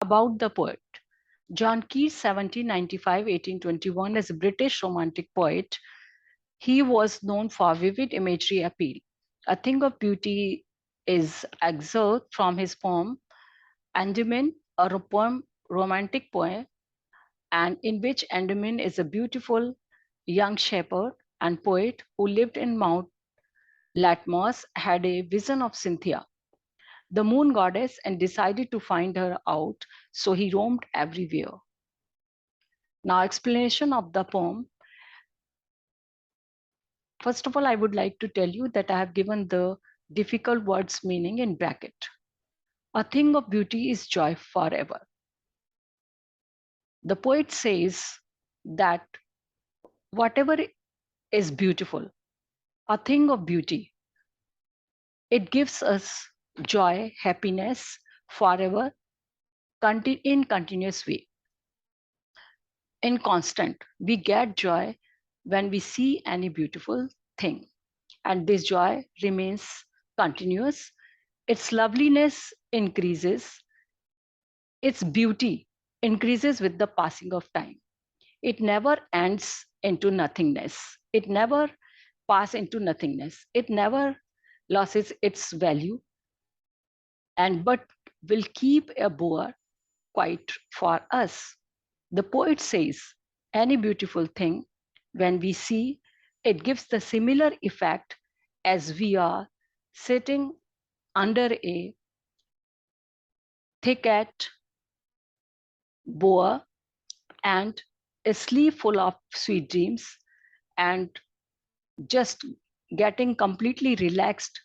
About the poet. John Keats, 1795-1821, is a British romantic poet. He was known for vivid imagery appeal. A Thing of Beauty is excerpt from his poem Andaman, a romantic poem, and in which Andaman is a beautiful young shepherd and poet who lived in Mount Latmos, had a vision of Cynthia, the moon goddess, and decided to find her out, so he roamed everywhere. Now, explanation of the poem. First of all, I would like to tell you that I have given the difficult words meaning in bracket. A thing of beauty is joy forever. The poet says that whatever is beautiful, a thing of beauty, it gives us joy, happiness forever, in continuous way, in constant. We get joy when we see any beautiful thing, and this joy remains continuous. Its loveliness increases, its beauty increases with the passing of time. It never ends into nothingness. It never passes into nothingness. It never loses its value, and but will keep a bower quiet for us. The poet says, any beautiful thing, when we see, it gives the similar effect as we are sitting under a thicket bower and a sleep full of sweet dreams, and just getting completely relaxed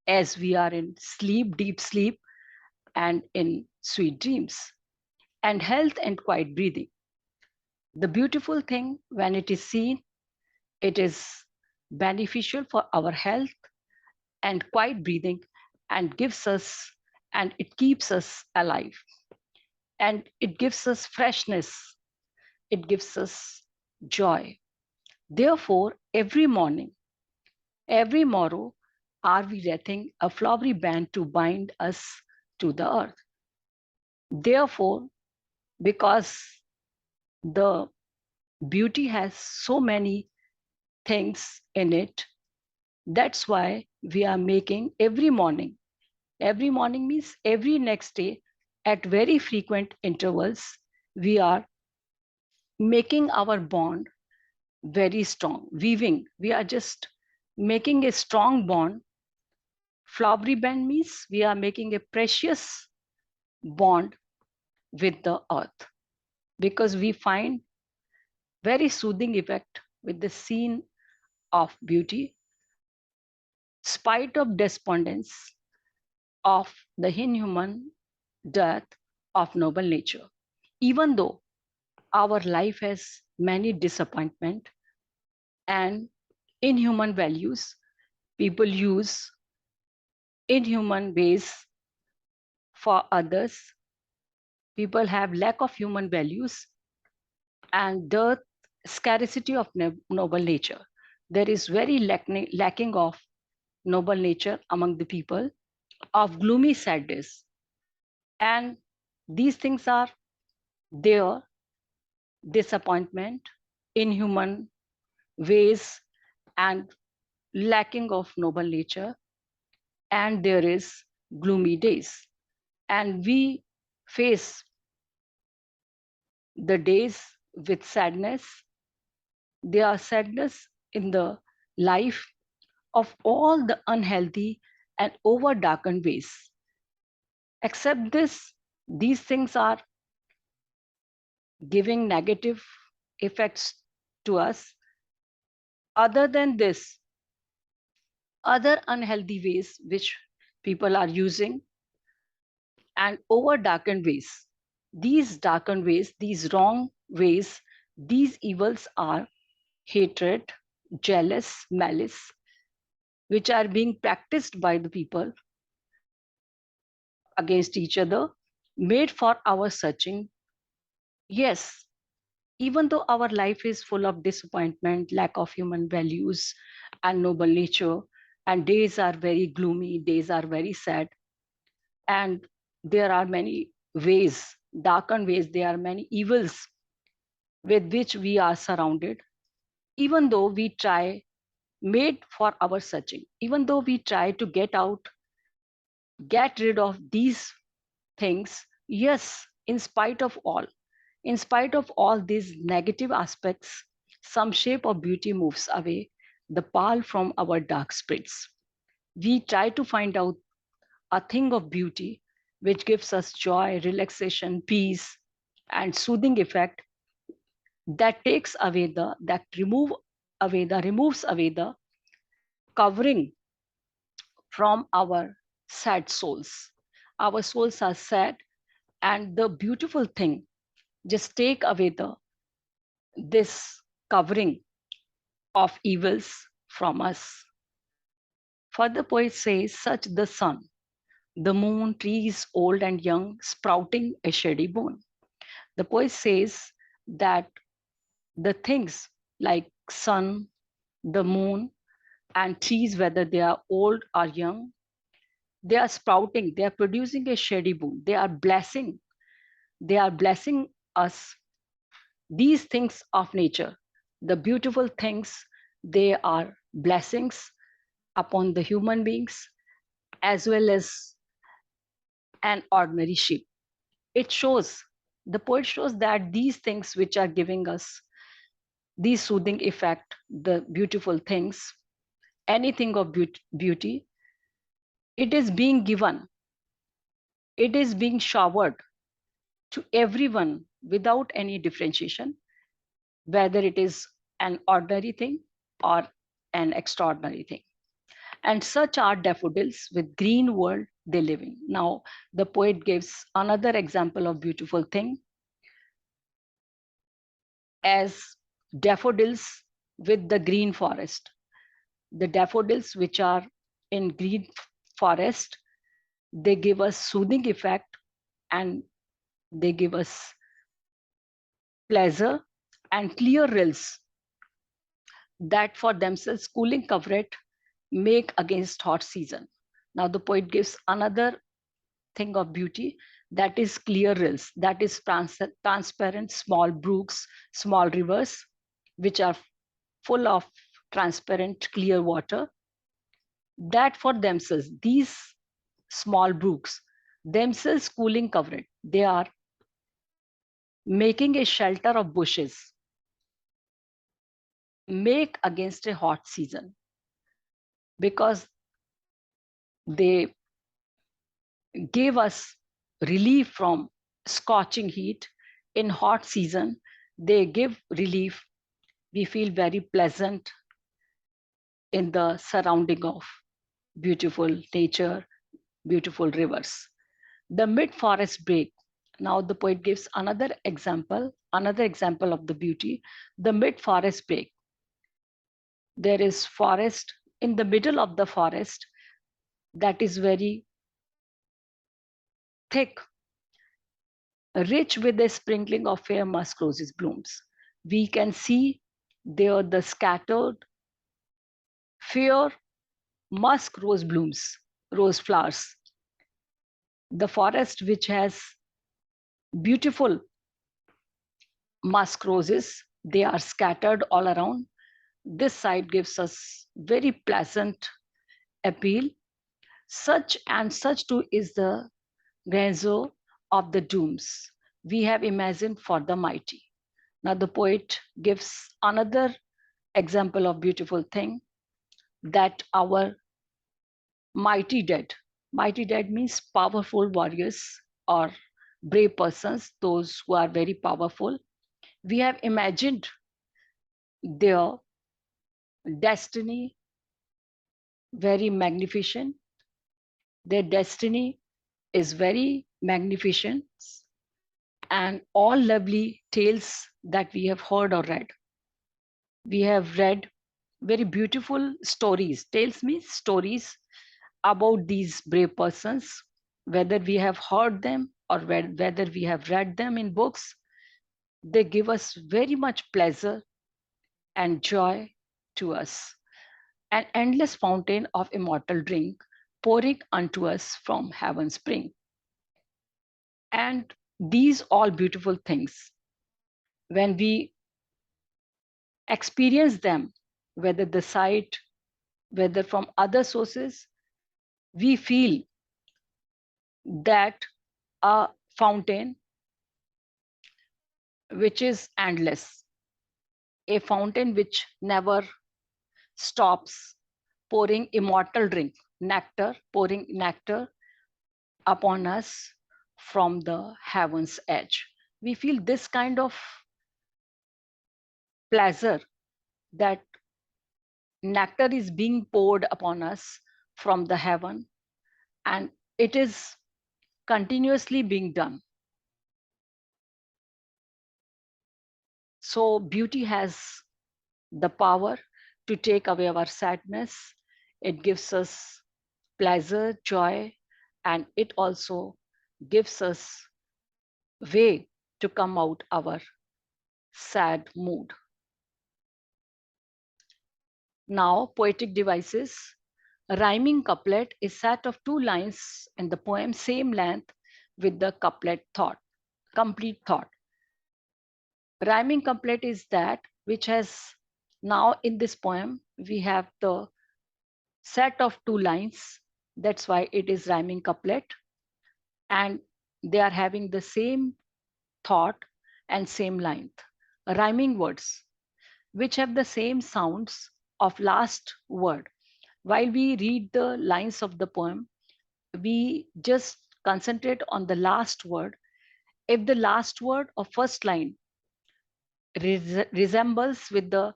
as we are in sleep, deep sleep, and in sweet dreams, and health and quiet breathing. The beautiful thing, when it is seen, it is beneficial for our health and quiet breathing, and gives us, and it keeps us alive, and it gives us freshness, it gives us joy. Therefore, every morning, every morrow, are we wreathing a flowery band to bind us to the earth. Therefore, because the beauty has so many things in it, that's why we are making every morning. Every morning means every next day at very frequent intervals, we are making our bond very strong, weaving. We are just making a strong bond. Flowery band means we are making a precious bond with the earth, because we find very soothing effect with the scene of beauty, spite of despondence of the inhuman death of noble nature. Even though our life has many disappointment and inhuman values, people use inhuman ways for others, people have lack of human values and the scarcity of noble nature. There is very lacking of noble nature among the people, of gloomy sadness. And these things are there: disappointment, inhuman ways, and lacking of noble nature. And there is gloomy days. And we face the days with sadness. There are sadness in the life of all the unhealthy and over darkened ways. Except this, these things are giving negative effects to us. Other than this, other unhealthy ways which people are using, and over darkened ways. These darkened ways, these wrong ways, these evils are hatred, jealous, malice, which are being practiced by the people against each other, made for our searching. Yes, even though our life is full of disappointment, lack of human values, and noble nature, and days are very gloomy, days are very sad, and there are many ways darkened ways, there are many evils with which we are surrounded. Even though we try, made for our searching, even though we try to get rid of these things, yes, in spite of all these negative aspects, some shape of beauty moves away the pall from our dark spirits. We try to find out a thing of beauty which gives us joy, relaxation, peace, and soothing effect that takes away that removes away the covering from our sad souls. Our souls are sad, and the beautiful thing just take away the this covering of evils from us. Further poet says, such the sun, the moon, trees old and young, sprouting a shady bone. The poet says that the things like sun, the moon, and trees, whether they are old or young, they are sprouting, they are producing a shady boon. They are blessing us. These things of nature, the beautiful things, they are blessings upon the human beings as well as an ordinary sheep. It shows, the poet shows that these things which are giving us these soothing effect, the beautiful things, anything of beauty, it is being given, it is being showered to everyone without any differentiation, whether it is an ordinary thing or an extraordinary thing. And such are daffodils with green world they live in. Now, the poet gives another example of beautiful thing as daffodils with the green forest. The daffodils which are in green forest, they give us soothing effect and they give us pleasure and clear rills that for themselves cooling coverlet make against hot season. Now the poet gives another thing of beauty, that is clear rills, that is transparent small brooks, small rivers, which are full of transparent clear water, that for themselves, these small brooks, themselves cooling coverlet, they are making a shelter of bushes, make against a hot season, because they gave us relief from scorching heat. In hot season, they give relief. We feel very pleasant in the surrounding of beautiful nature, beautiful rivers. The mid forest break. Now the poet gives another example of the beauty. The mid forest break. There is forest in the middle of the forest that is very thick, rich with a sprinkling of fair musk roses blooms. We can see there the scattered fair musk rose blooms, rose flowers. The forest which has beautiful musk roses, they are scattered all around. This side gives us very pleasant appeal. Such too is the grandeur of the dooms we have imagined for the mighty. Now the poet gives another example of beautiful thing, that our mighty dead means powerful warriors or brave persons, those who are very powerful. We have imagined their destiny very magnificent. Their destiny is very magnificent, and all lovely tales that we have heard or read. We have read very beautiful stories. Tales means stories about these brave persons, whether we have heard them or whether we have read them in books. They give us very much pleasure and joy to us. An endless fountain of immortal drink pouring unto us from heaven's spring. And These all beautiful things, when we experience them, whether the sight, whether from other sources, we feel that a fountain which is endless, a fountain which never stops pouring immortal drink, nectar, pouring nectar upon us from the heaven's edge. We feel this kind of pleasure that nectar is being poured upon us from the heaven, and it is continuously being done. So beauty has the power to take away our sadness. It gives us pleasure, joy, and it also gives us way to come out our sad mood. Now, poetic devices. A rhyming couplet is set of two lines in the poem, same length with the couplet thought, complete thought. Rhyming couplet is that which has, now in this poem, we have the set of two lines. That's why it is rhyming couplet. And they are having the same thought and same length. Rhyming words, which have the same sounds of last word. While we read the lines of the poem, we just concentrate on the last word. If the last word or first line resembles with the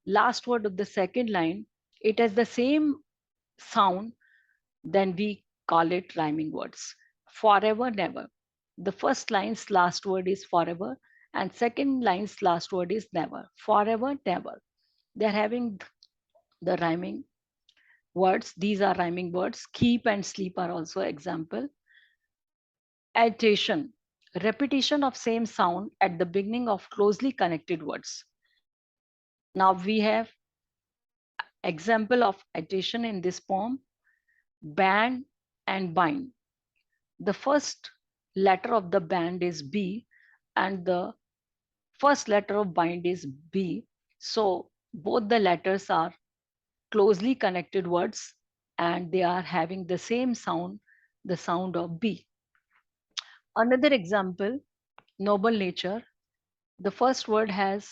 last word of the second line, it has the same sound, then we call it rhyming words. Forever, never. The first line's last word is forever, and second line's last word is never. Forever, never. They're having the rhyming words. These are rhyming words. Keep and sleep are also example. Addition, repetition of same sound at the beginning of closely connected words. Now we have example of addition in this poem, band and bind. The first letter of the band is B and the first letter of bind is B. So both the letters are closely connected words and they are having the same sound, the sound of B. Another example, noble nature. The first word has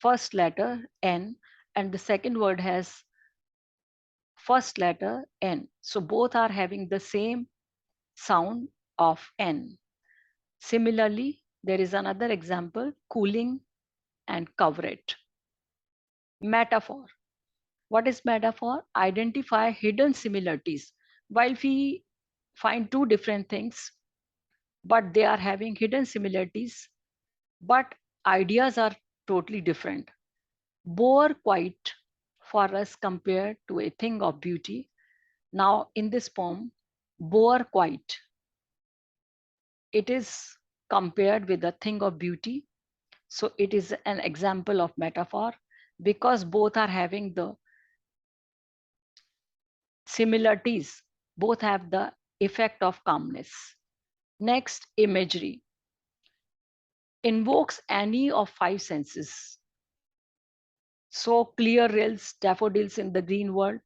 first letter N and the second word has first letter N. So both are having the same sound of N. Similarly, there is another example, cooling and cover it. Metaphor. What is metaphor? Identify hidden similarities. While we find two different things, but they are having hidden similarities, but ideas are totally different. Bore quiet for us compared to a thing of beauty. Now, in this poem, bore quiet, it is compared with a thing of beauty. So it is an example of metaphor because both are having the similarities, both have the effect of calmness. Next, imagery. Invokes any of five senses. So clear rills, daffodils in the green world,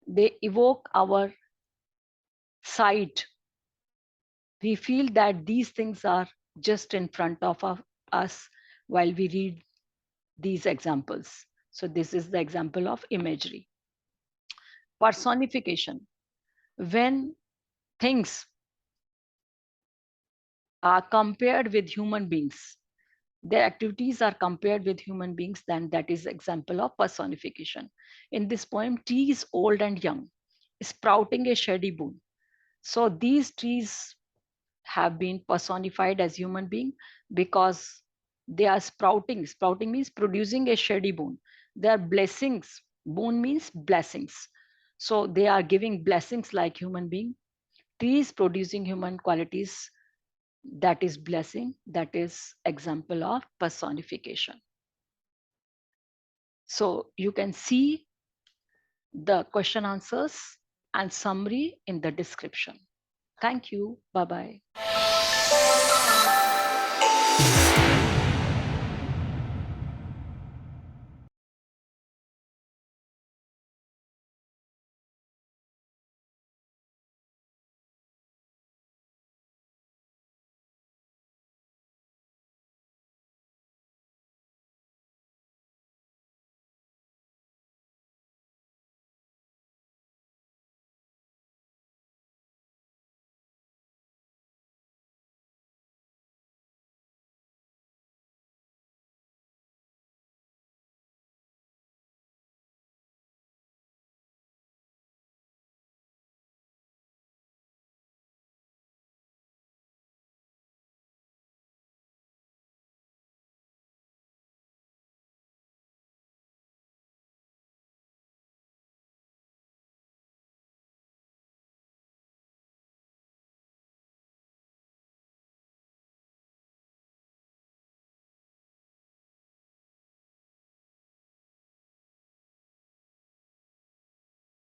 they evoke our sight. We feel that these things are just in front of us while we read these examples. So this is the example of imagery. Personification. When things are compared with human beings, their activities are compared with human beings, then that is example of personification. In this poem, tea is old and young, sprouting a shady boon. So these trees have been personified as human being because they are sprouting. Sprouting means producing a shady boon. They are blessings. Boon means blessings. So they are giving blessings like human being. Trees producing human qualities, that is blessing, that is example of personification. So you can see the question answers and summary in the description. Thank you. Bye bye.